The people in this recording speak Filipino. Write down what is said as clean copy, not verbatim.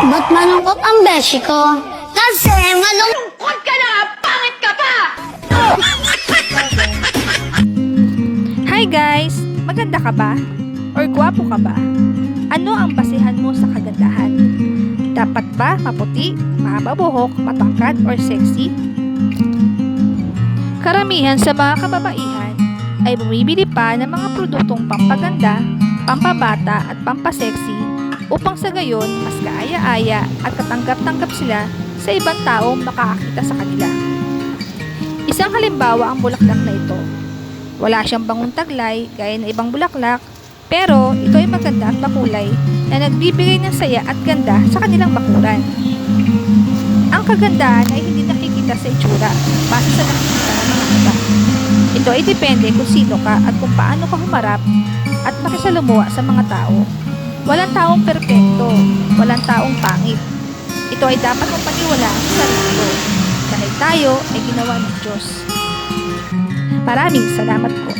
Ba't malungkot ang beshi ko? Kasi malungkot ka na! Pangit ka pa! Hi guys! Maganda ka ba? Or gwapo ka ba? Ano ang basihan mo sa kagandahan? Dapat ba maputi, mahaba buhok, matangkad, or sexy? Karamihan sa mga kababaihan ay bumibili pa ng mga produktong pampaganda, pampabata at pampasexy upang sa gayon mas kaaya-aya at katanggap-tanggap sila sa ibang taong makakakita sa kanila. Isang halimbawa ang bulaklak na ito. Wala siyang bangon taglay gaya ng ibang bulaklak, pero ito ay maganda at makulay na nagbibigay ng saya at ganda sa kanilang bakuran. Ang kagandahan ay hindi nakikita sa itsura base sa nakikita ng mga iba. Ito ay depende kung sino ka at kung paano ka humarap at makisalamuha sa mga tao. Walang taong perpekto, walang taong pangit. Ito ay dapat mong paniwalaan sa sarili mo dahil tayo ay ginawa ng Diyos. Maraming salamat po.